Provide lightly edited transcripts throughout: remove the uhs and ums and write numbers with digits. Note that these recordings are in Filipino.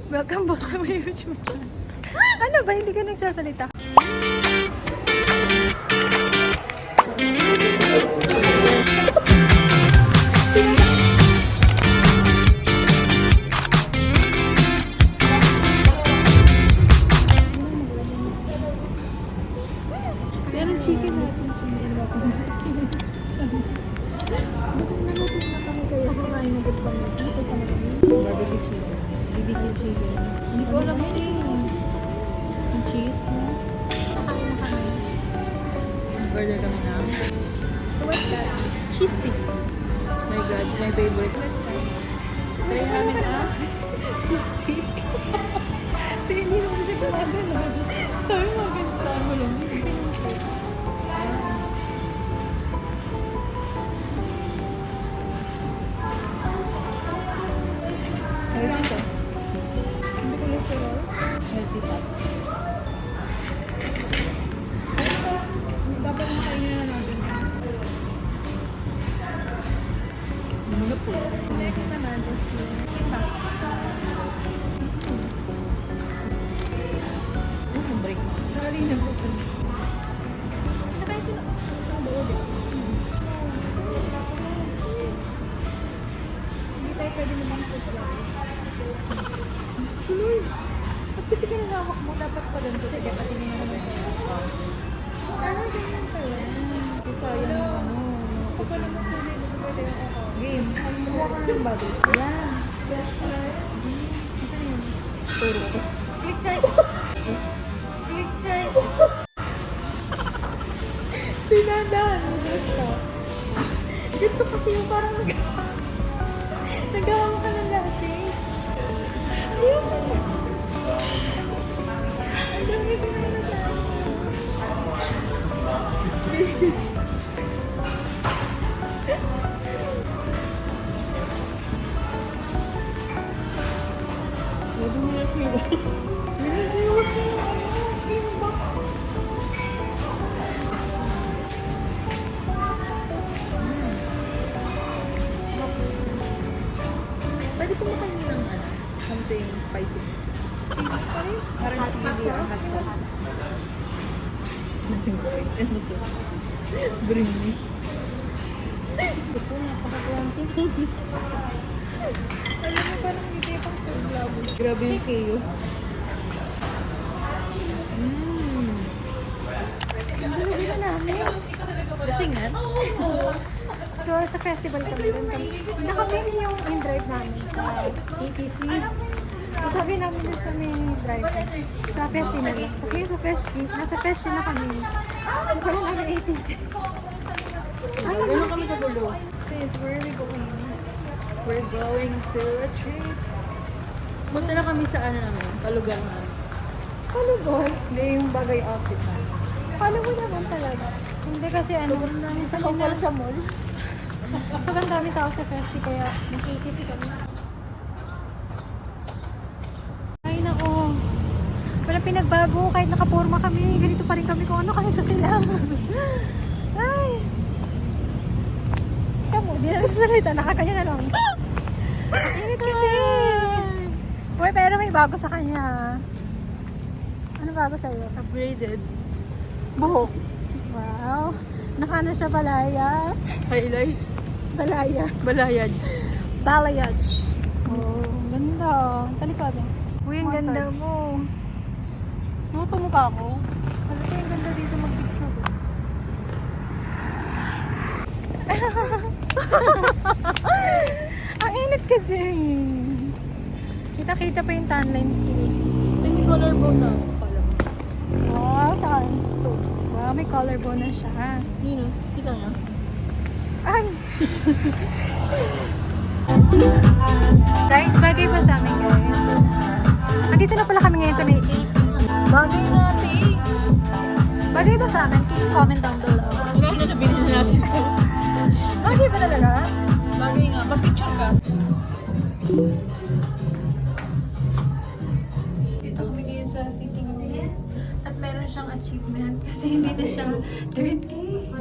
Welcome back sa my YouTube channel. Ano ba? Hindi ka nagsasalita? Pero chicken natin. Kumain na kami dito sa mga barbecue chicken. BBQ chicken. Hindi ko alam hindi. Yung cheese mo. Kakain na kami. Burger kami na. So what's that? Cheese stick. My God, my favorite. Let's try. Try namin cheese stick. Hindi naman siya gumagana. Sabi mo, saan mo lang. Healthy to. Hindi ko lang sila. Healthy fat. Dapat makainin na natin. Ano po? Next naman is kita. Ano break? Sarali na po. Nakaya ko na. Hindi tayo pwede naman po pala. Diyos ko Lord. At kasi kinahawak mo, dapat pa doon kasi dapat tingin mo naman siya. Ano ganyan pala? Kasi sayang yung ano. Gusto ko naman sa ulit. Gusto ko tayo ako. Game. Kumuha ka na ng bottle. Yan. Yes, Lord. Ito yun. Turo ko. Click time. Click time. Pinadaan mo dyan ka. Dito kasi yung parang nagawa ka ng lashes. Ayun mo na. Ang dami ko na nasabi. Wala mo na siya. Pwede ko makainin ng something spicy. Parang chili or hot sauce. Nothing going. Ano to? Bring me. Ito po, napaka-crunchy. Alam mo, parang hindi pang pag-labo. Grabe yung chaos. Ang buhay na namin. Lasingan? So, sa festival kami, doon kami. Nakapili yung in-drive namin sa ATC. So, sabi namin doon sa may drive sa festi na lang. Kasi sa festi, nasa festi na kami. So, pala namin ATC. Ay, gano'n kami sa dulo. Sis, where are we going? We're going to a trip. Punta na kami sa ano naman, Kalugar naman. Kalugar? Hindi yung bagay outfit na. Kala mo naman talaga. Hindi kasi ano, sa mall sa mall. Sobrang dami tao sa festi kaya nakikisi kami. Ay nako. Walang pinagbago kahit nakaporma kami. Ganito pa rin kami kung ano kami sa silang. Ay. Kamu, di na nagsasalita. Nakakanya na lang. Init kasi. Uy, pero may bago sa kanya. Ano bago sa'yo? Upgraded. Buhok. Wow. Nakano siya balaya. Highlights. Balaya. Balayage. Balayage. Oh, ganda. Talikod eh. Uy, ang ganda mo. Nuto mo pa ako? Ano ko yung ganda dito mag-picture ko? Ang init kasi. Kita-kita pa yung tan lines ko. May collarbone na. Wow, saan? Ito. Wow, may collarbone na siya. Yun, kita niya. Ay! Guys, bagay ba sa amin guys? Nandito na pala kami ngayon sa may AC. Bagay natin! Bagay ba sa amin? Can you comment down below? Wala na nabili na natin ito. Bagay ba talaga? Bagay nga. Mag-picture ka. Dito kami ngayon sa fitting room. At meron siyang achievement kasi hindi na siya 30.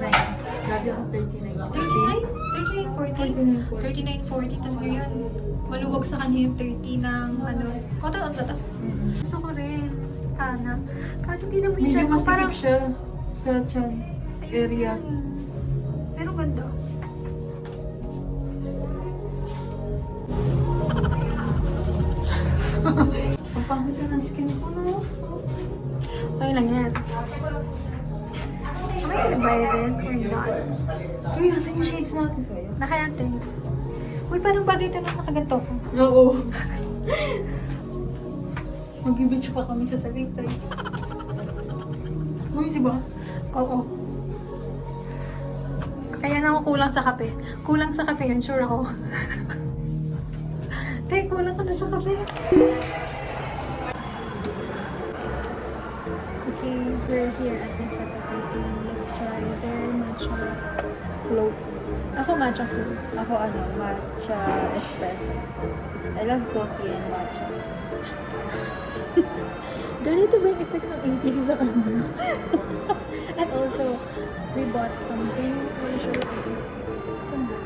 Grabe ako 39. 39? 39, 40. 39, 40. Tapos ngayon, maluwag sa kanya yung 30 ng ano. Kota ang tata. Gusto ko rin. Sana. Kasi hindi naman yung Medyo chan ko. masikip Parang, siya sa chan area. pero ganda. Ang pangit na ng skin ko, no? Okay lang yan. Am I gonna buy this or not? Uy, asan yung shades natin sa'yo? Nakayante. Uy, parang bagay ito na nakaganto ko. Oo. Mag-beach pa kami sa Tagaytay. Uy, di ba? Oo. Kaya na ako kulang sa kape. Kulang sa kape yan, sure ako. Te, kulang ka na sa kape. Okay, we're here at Nisa Cafe. Let's try their matcha Float. Ako matcha float. Ako ano, matcha espresso. I love coffee and matcha. Ganito ba yung effect ng ATC sa kanya? And also, we bought something. I'll show you. Saan ba?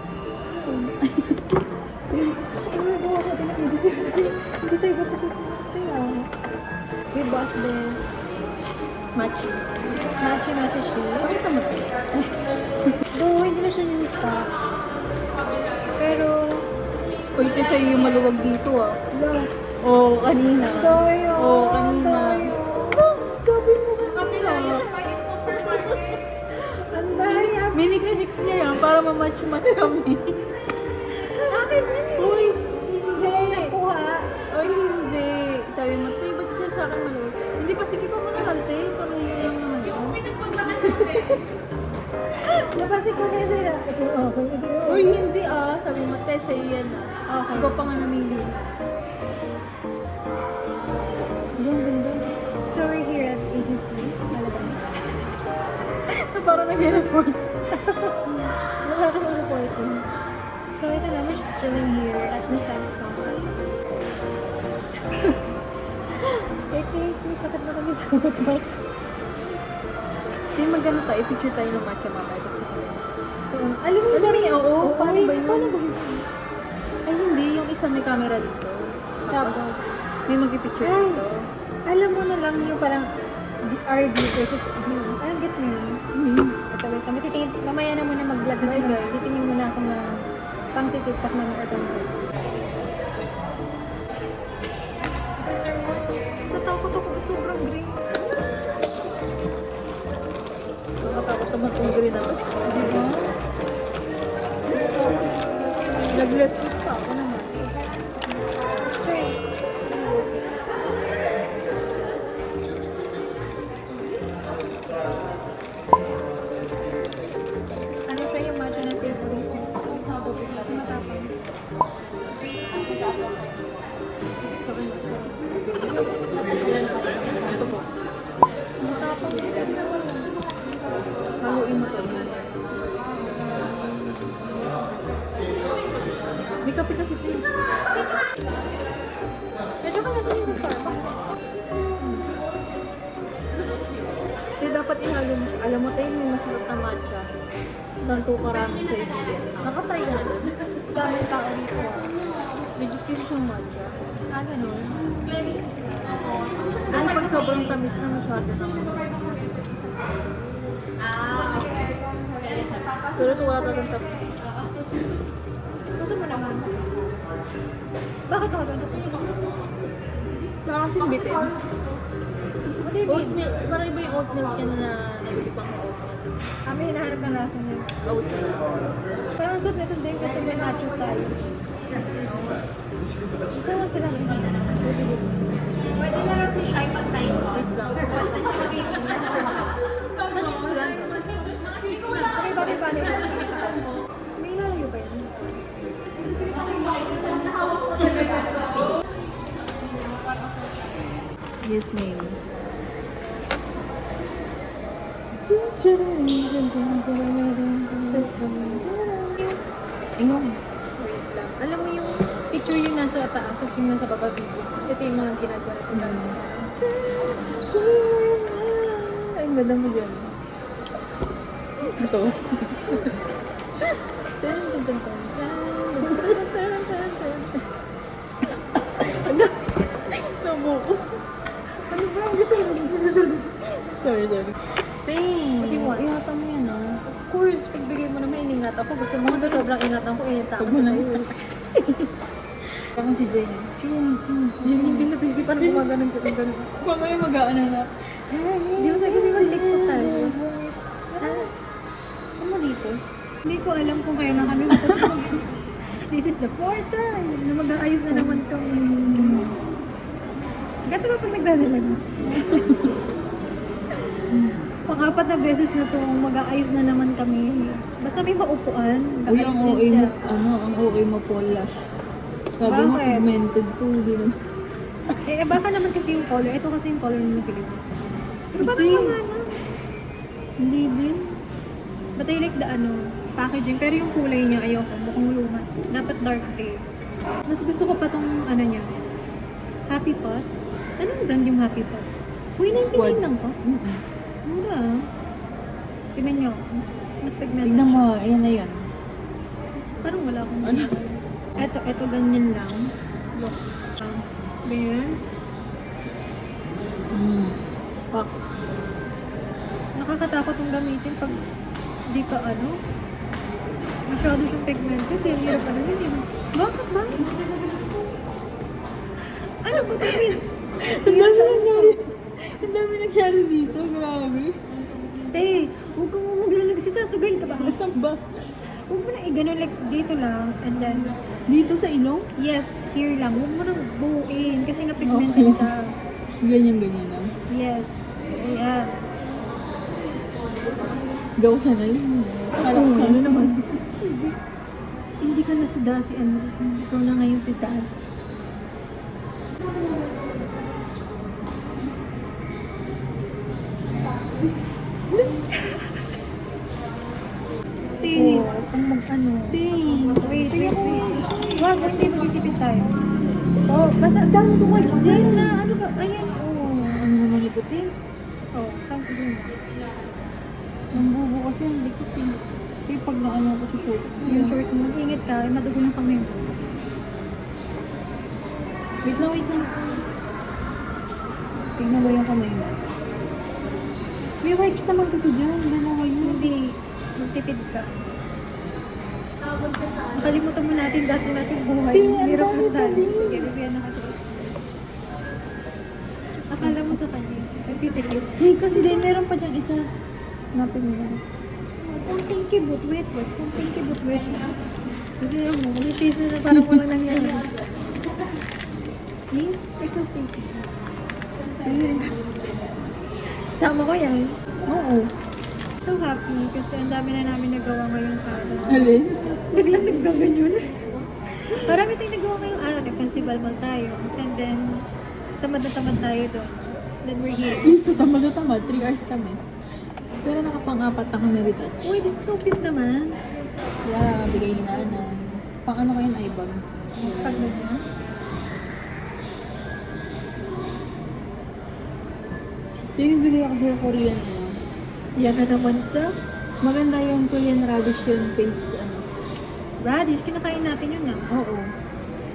Ano ba ako din ang ATC? Hindi tayo ba ito sa We bought this Matcha. matcha shake. Pakita mo to. Though, hindi na siya in-stock. Pero, Uy, ito sa'yo yung maluwag dito ah. ba? Oo, kanina. Dayo! Oo, kanina. Dayo! Gabi mo ka kapilaya. Ang daya! Minix-mix niya yan para mamatch-match kami. Akin yun eh! Uy, Hindi ko nakuha. Ay, hindi. Sabi mo, tayo, ba't siya sa akin maluwag? Hindi pa, sige pa matagal, te. Parang yun lang naman. Yung pinagpagbakan mo, te. Napansin ko na yun sila. Ito yung okay. Ito yung Uy, hindi ah. Sabi mo, te, sa'yo yan ah. Okay. Iba pa nga namili. Yung ganda. So we're here at ABC. Malaban. Parang nag-report. Wala ka mga reporting. So ito na, we're just chilling here at Nissan Cafe. I think may sakit na kami sa utak. Hindi magano tayo, picture tayo ng matcha mamaya. Alam mo Alam niyo, oo. Paano ba yun? Paano ba yun? Ay, hindi. Yung isa may camera dito. Tapos, Tapos, may mag-picture ay, dito. alam mo na lang yung parang RV versus view. Alam, gets mo yun? Ito, wait. Mamaya na muna mag-vlog kasi Okay, guys. titingin muna ako na pang titiktak na ng urban vlogs. Natakot ako ba't sobrang green? Nakatakot naman itong green naman. Di ba? Nag-less week pa ako naman. Ano siya yung matcha na savory? Matapang. Ito po. Matapang. Haluin mo to. May kape kasi ito. Medyo ka nasa yung Starbucks. Hindi dapat ihalo mo. Alam mo tayo may masarap na matcha. Saan ko karami sa India. Nakatry ka na doon. Daming tao dito. Legit kasi siyang matcha. Ah, ganun. Dahil pag sobrang tamis na masyado naman. Pero ito wala talagang tamis. Gusto mo naman. Bakit ako ganito? Baka kasing bitin. What do you mean? Oatmeal. Parang iba yung oatmeal ka na nabili pang oatmeal. May hinahanap na lasa niya. Oatmeal. Parang ang sarap nito din kasi may nachos tayo. Gusto mo sila? Pwede na lang si Shai pag-time. Wait lang. Saan yung sila? May body-body mo. May ilalayo ba yan? Yes, ma'am. Inong. Wait lang. Alam mo yung picture yung nasa taas, tapos yung nasa baba video. Tapos ito yung mga ginagawa natin. Ay, ang ganda mo dyan. Ito. Nabuko. Ano ba? Hindi ko Sorry. What do you want? Ingatan mo yan, ah. Of course, pagbigay mo naman, iningatan ko. Gusto mo sa sobrang ingatan ko, ingat sa Pag akin mo ko na. sa'yo. Parang si Jenny. Yun yung binabisi pa na gumaganon ko ng ganun. Mamaya mag-aano na. Di ba sabi kasi mag-tiktok tayo? Ano dito? Hindi ko alam kung kailan na kami matatapos. This is the fourth time na mag-aayos na naman kami. Gato ba pag nagdadalaga? Pang-apat na beses na itong mag-aayos na naman kami. Basta may maupuan. Uy, ang mag-aayos din OA siya. mo, ang OA mo polish. Sabi mo, Bakit? pigmented to. Baka naman kasi yung color. Ito kasi yung color ng napili ko. Pero parang Hindi. wala na. Hindi din. But I like the packaging. Pero yung kulay niya, ayoko. Mukhang luma. Dapat dark gray. Mas gusto ko pa tong niya. Happy Pot. Anong brand yung Happy Pot? Uy, 99 lang to. Mura ah. Tingnan nyo. Mas pigmented Tignan siya. mo, ayan na yan. Parang wala akong Ano? Ito ganyan lang. Look. Ganyan. Pak. Nakakatakot yung gamitin pag di ka masyado siyang pigmented. Yung hirap ano yun eh. Bakit ba? Ano ba ito? Ang dami nangyari. Ang dami nangyari dito, grabe. Te, huwag ka mo maglalagay. Sasagay ka ba? Saan ba? Huwag mo na i-ganon like dito lang. And then, Dito sa ilong? yes, here lang. Huwag mo nang buuin. Kasi nga pigmented Okay. siya. Ganyan lang. Yes. Ayan. Gaw sanay. Akala ko Oo, sana ano naman. Hindi ka na si Dasi. Ikaw na ngayon si Das. Tingin. Kung mag-ano. Tingin. Wait. Wag, hindi magtitipid tayo. Oh, basta. Saan mo itong wipes Diyan dyan? na, ano ba? Ayan, Ano naman ito, Ting? Oh, tama din. Ang bubo kasi ang likot, Ting. Kaya pag naano ko sa food. Yung short mo, ingit ka, madugo ng kamay mo. Wait lang. Tingnan mo yung kamay mo. May wipes naman kasi dyan. Dalawa yun. Hindi, magtipid ka. Nakalimutan mo natin dati nating buhay. Ting, ang Hirap dami na pa dati. din. Sige, bibigyan na kita. Akala mo sa kanya, nagtitipid. Hey, kasi din meron pa dyan isa. Napin mo lang. Kung pinky boot, wait. Kung pinky boot, wait. Kasi mo, may face na parang walang nangyari. Please, you're so pretty. Sama ko yan. Oo. So happy kasi ang dami na namin nagawa ngayong araw. Alin? Biglang nagdagan yun. Marami tayong nagawa ngayong araw. Festival mall tayo. And then, tamad na tamad tayo doon. Then we're here. Dito, tamad na tamad. 3 hours kami. Pero nakapang-apat na kami retouch. Uy, this is so cute naman. Yeah, bigay ni nanay. Pang ano kayo eye bags? Pag ganyan. Ito yung bigay ako sa Korean Yan na naman siya. Maganda yung Korean radish yun face Radish, kinakain natin yun na. Oo.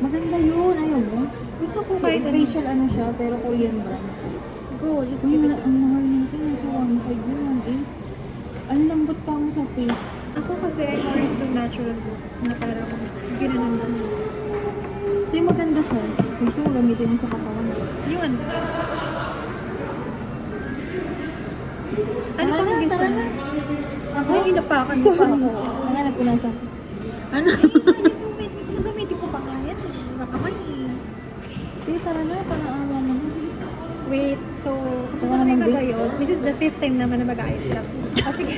Maganda yun. Ayaw mo? Gusto ko kahit ano. Facial ano siya, pero Korean brand. Go, just Uy, give it. ang mahal nito. Nasa 1.5 yun. Ang lambot ka mo sa face. Ako kasi I'm more into natural look. Na parang ginanon lang. Ito yung maganda siya. Gusto mo gamitin mo sa katawan. Yung ano? Ano Tara pang na, gusto tara mo? na. Ako yung inapakan mo pa Sorry. ako. Nanganap ko nasa. Ano? Sabi ko, wait, gagamitin ko pa nga yan. Nakaman eh. Kaya tara na, panaawa mo. Wait, so, kasi Wala sa kami namang date. mag-ayos, this is the 5th time naman na mag-ayos kami. Sige.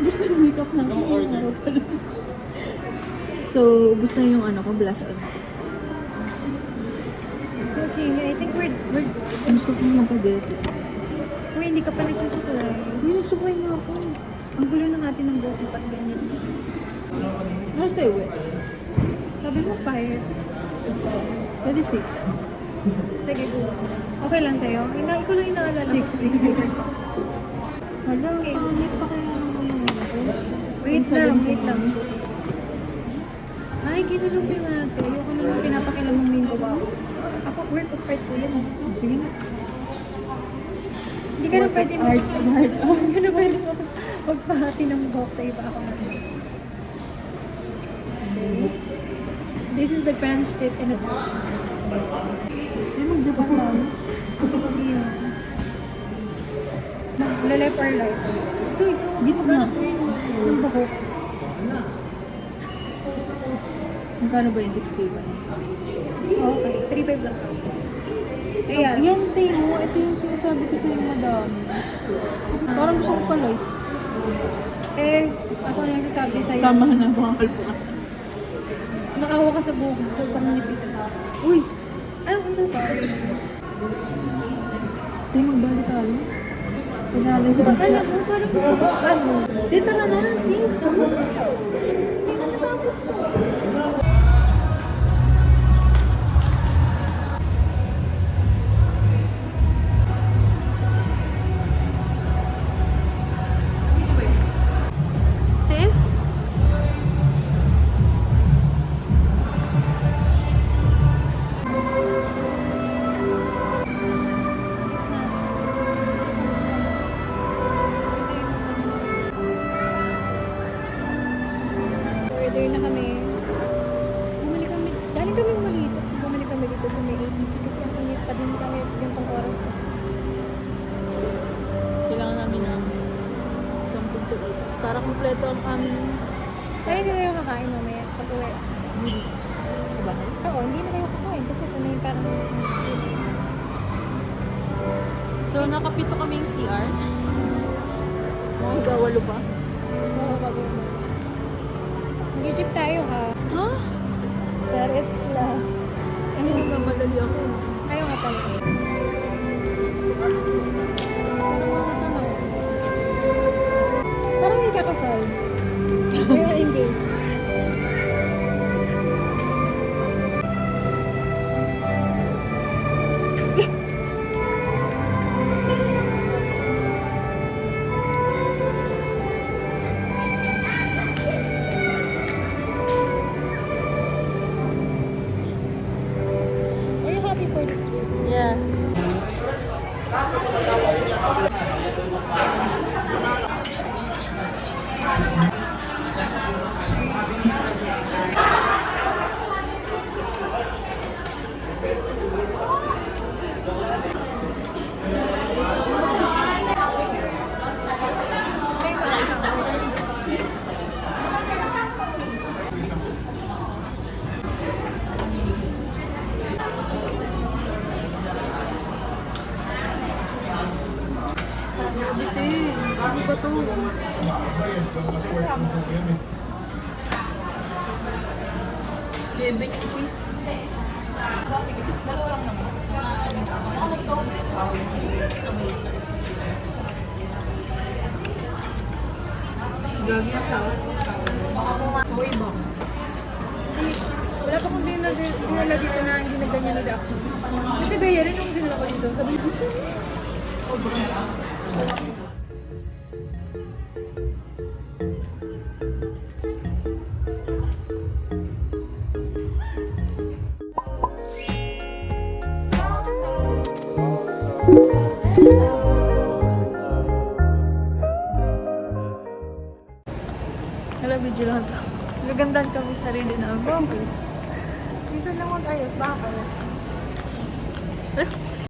Gusto yung makeup na. So, gusto yung ano ko, blush on. Okay, I think we're Gusto ko magka-get. Uy, hindi ka pa nagsusukulay. May nagsuklay na ako. Ang gulo na natin ng buhok pag ganyan. Ano tayo, wet? Sabi mo, fire. 26. Sige, go. Okay lang sa'yo. Ikaw lang inaalala. 6. Hala, Okay. pangit pa kaya naman yung Wait lang, wait lang. Ay, ginulong mo yung ate. Ayoko naman pinapakilam ng main ba ako. Ako, work of art ko yun. Sige na. Hindi ka na pwede Art, art. Hindi ka na pwede magpahati ng buhok sa iba ako na. Okay. This is the French tip in its own. Ay, mag-Japan lang. Mag-left or right? Ito. Gitna. Yung buhok. Magkano ba yung 6K ba? Okay, 3.5 lang. Ayan. Yan, Teo. Ito yung sinasabi ko sa'yo, madami. Parang gusto ko pala. Eh, ako na nagsasabi sa'yo. Tama na, mga kalpa. Nakawa ka sa buhok ko, parang nipis. Uy! Ay, I'm so sorry. Teo, magbalik tayo. Sinali sa Alam pagka. mo, parang ano? Dito na na, please. Come on. Hindi na natapos ko. Sis? Order na kami. Bumalik kami. Galing kami Malitok. So bumalik kami dito sa may ABC kasi ang init pa din kami gantong oras na. Kailangan namin ng something to eat. Para kumpleto ang aming Kaya hindi na kayo kakain mamaya pag uwi. sa bahay. Oo, hindi na kayo kakain kasi ito na yung parang So, nakapito kaming CR. Mga walo pa. Oo, bago mo. Mag-jeep tayo ha. Ha? Charis lang. Ay, nagmamadali ako. Ayaw nga pala. Pero matatanong. Parang may kakasal. Kaya engage. Are you happy for this trip? Yeah. Ano ba to? Bebe cheese. Gagi na tao. Boy ba? Wala pa kong dinala dito na hindi na ganyan na ako. Kasi bayarin yung dinala ko dito. Sabi ko, Hala, video lang ito. Nagandaan kami sa sarili na. Bakit? minsan lang mag-ayos, bakit? Eh,